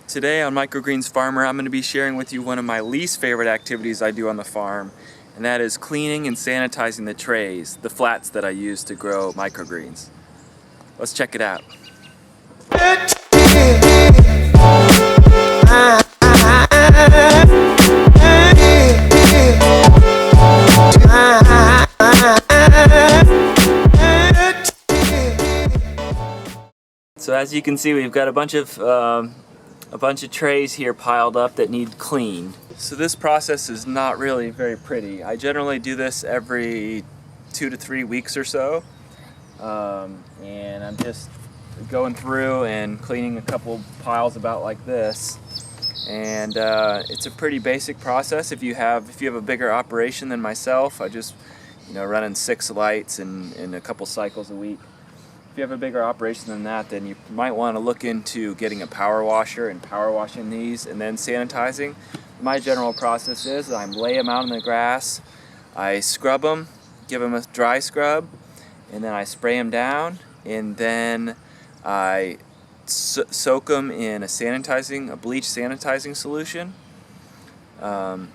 Today on Microgreens Farmer, I'm going to be sharing with you one of my least favorite activities I do on the farm, and that is cleaning and sanitizing the trays, the flats that I use to grow microgreens. Let's check it out. So as you can see, we've got a bunch of trays here piled up that need cleaned. So this process is not really very pretty. I generally do this every 2 to 3 weeks or so, and I'm just going through and cleaning a couple piles about like this. And it's a pretty basic process. If you have a bigger operation than myself, I just running 6 lights and a couple cycles a week. If you have a bigger operation than that, then you might want to look into getting a power washer and power washing these and then sanitizing. My general process is I lay them out in the grass, I scrub them, give them a dry scrub, and then I spray them down, and then I soak them in a bleach sanitizing solution, and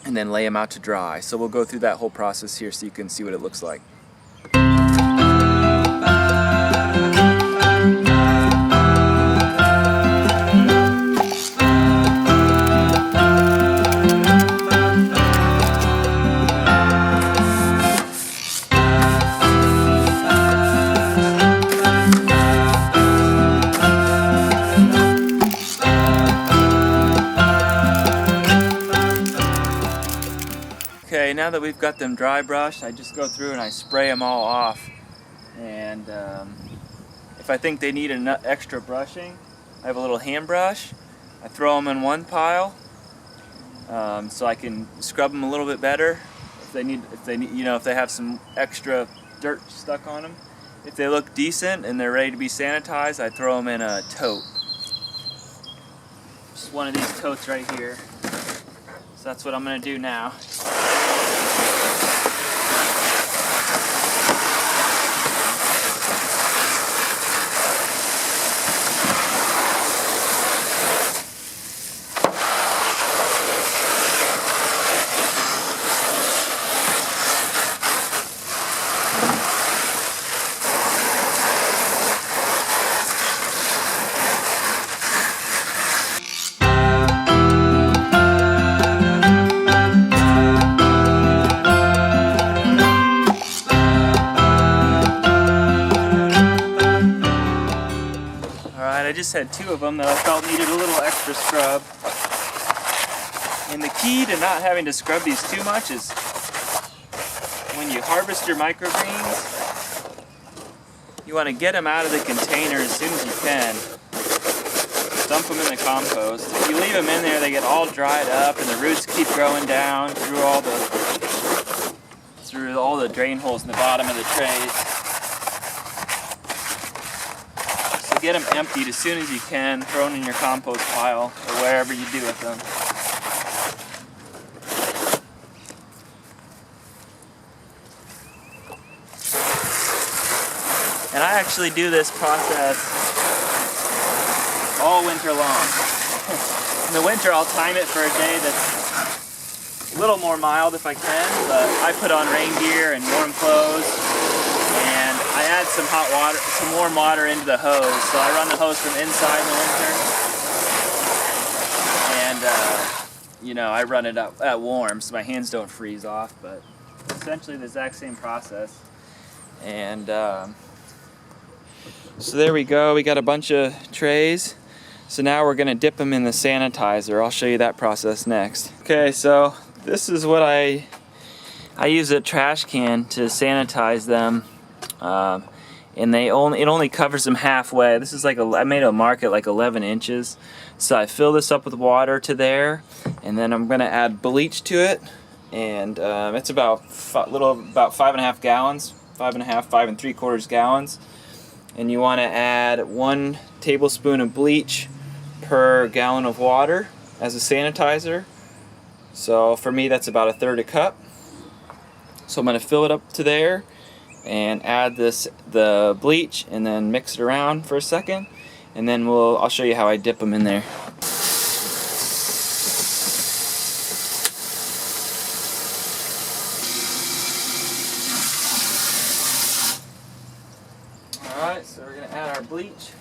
then lay them out to dry. So we'll go through that whole process here so you can see what it looks like. Okay, now that we've got them dry brushed, I just go through and I spray them all off. And if I think they need an extra brushing, I have a little hand brush. I throw them in one pile so I can scrub them a little bit better. If they have some extra dirt stuck on them. If they look decent and they're ready to be sanitized, I throw them in a tote. Just one of these totes right here. So that's what I'm going to do now. I just had 2 of them that I felt needed a little extra scrub. And the key to not having to scrub these too much is when you harvest your microgreens, you want to get them out of the container as soon as you can. Dump them in the compost. If you leave them in there, they get all dried up and the roots keep growing down through all the drain holes in the bottom of the trays. Get them emptied as soon as you can, thrown in your compost pile or wherever you do with them. And I actually do this process all winter long. In the winter I'll time it for a day that's a little more mild if I can, but I put on rain gear and warm clothes. And I add some hot water, some warm water into the hose. So I run the hose from inside in the winter. And, I run it up at warm so my hands don't freeze off. But essentially the exact same process. And so there we go. We got a bunch of trays. So now we're going to dip them in the sanitizer. I'll show you that process next. Okay, so this is what I use a trash can to sanitize them. And it only covers them halfway. This is I made a mark at like 11 inches. So I fill this up with water to there, and then I'm gonna add bleach to it, and it's about 5.5 gallons, 5 3/4 gallons. And you want to add 1 tablespoon of bleach per gallon of water as a sanitizer. So for me, that's about 1/3 cup. So I'm gonna fill it up to there and add the bleach and then mix it around for a second, and then I'll show you how I dip them in there. bleach.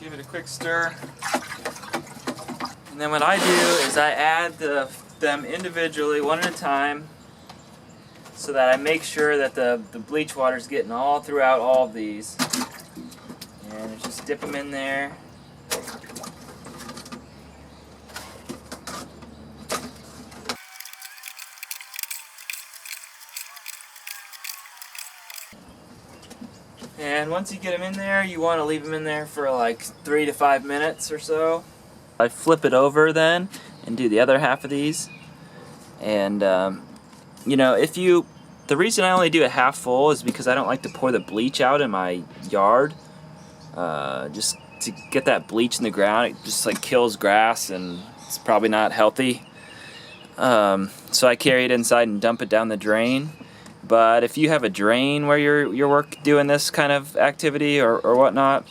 Give it a quick stir. And then what I do is I add them individually, one at a time, so that I make sure that the bleach water is getting all throughout all of these. And just dip them in there. And once you get them in there, you want to leave them in there for like 3 to 5 minutes or so. I flip it over then and do the other half of these. And you know, the reason I only do it half full is because I don't like to pour the bleach out in my yard. Just to get that bleach in the ground, it just like kills grass and it's probably not healthy. So I carry it inside and dump it down the drain. But if you have a drain where you're doing this kind of activity or whatnot,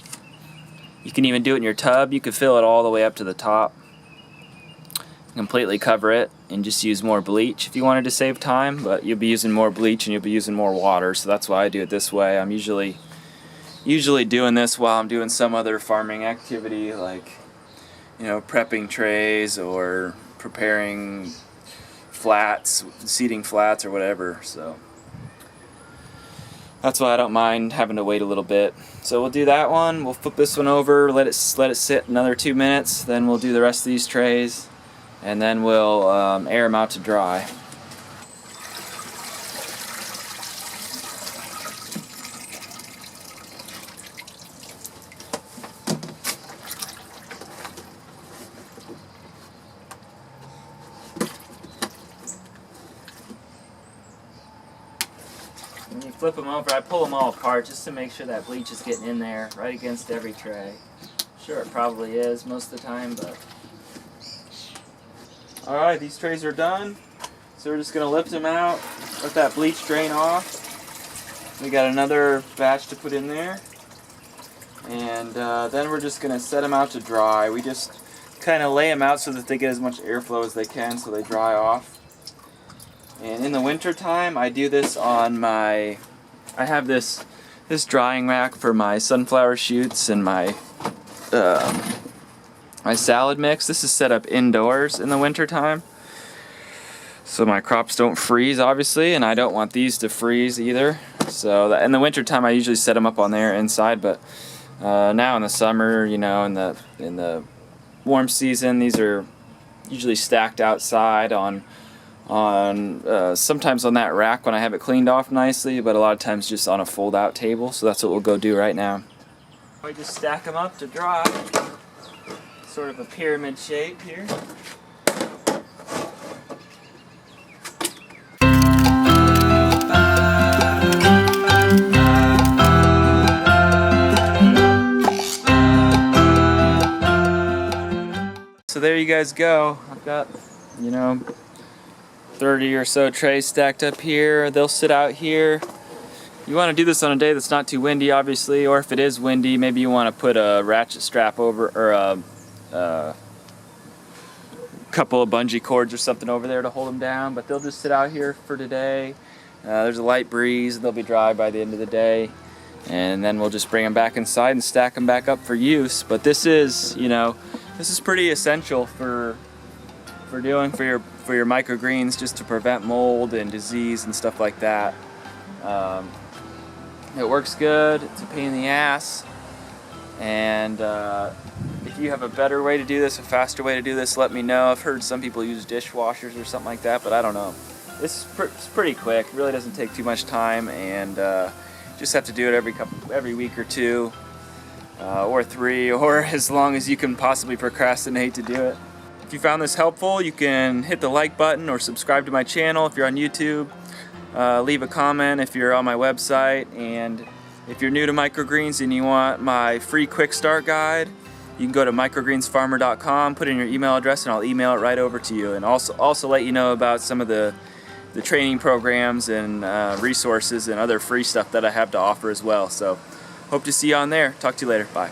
you can even do it in your tub. You could fill it all the way up to the top, completely cover it, and just use more bleach if you wanted to save time. But you'll be using more bleach and you'll be using more water, so that's why I do it this way. I'm usually doing this while I'm doing some other farming activity, like, you know, prepping trays or preparing flats, seeding flats or whatever. So that's why I don't mind having to wait a little bit. So we'll do that one. We'll flip this one over, let it sit another 2 minutes. Then we'll do the rest of these trays, and then we'll air them out to dry. When you flip them over, I pull them all apart just to make sure that bleach is getting in there right against every tray. Sure, it probably is most of the time, but... Alright, these trays are done. So we're just going to lift them out, let that bleach drain off. We got another batch to put in there. And then we're just going to set them out to dry. We just kind of lay them out so that they get as much airflow as they can so they dry off. And in the winter time, I do this on I have this drying rack for my sunflower shoots and my salad mix. This is set up indoors in the winter time, so my crops don't freeze, obviously, and I don't want these to freeze either. So in the winter time, I usually set them up on there inside, but now in the summer, you know, in the warm season, these are usually stacked outside on sometimes on that rack when I have it cleaned off nicely, but a lot of times just on a fold-out table. So that's what we'll go do right now. We just stack them up to dry, sort of a pyramid shape here. So there you guys go. I've got, you know, 30 or so trays stacked up here. They'll sit out here. You want to do this on a day that's not too windy, obviously, or if it is windy, maybe you want to put a ratchet strap over, or a couple of bungee cords or something over there to hold them down. But they'll just sit out here for today. There's a light breeze, and they'll be dry by the end of the day. And then we'll just bring them back inside and stack them back up for use. But this is, you know, this is pretty essential for your microgreens, just to prevent mold and disease and stuff like that. It works good. It's a pain in the ass, and if you have a better way to do this, a faster way to do this, let me know. I've heard some people use dishwashers or something like that, but I don't know. This is it's pretty quick. It really doesn't take too much time, and just have to do it every week or two, or 3, or as long as you can possibly procrastinate to do it. If you found this helpful, you can hit the like button or subscribe to my channel if you're on YouTube. Leave a comment if you're on my website, and if you're new to microgreens and you want my free quick start guide, you can go to microgreensfarmer.com, put in your email address, and I'll email it right over to you. And also let you know about some of the training programs and resources and other free stuff that I have to offer as well. So hope to see you on there. Talk to you later. Bye.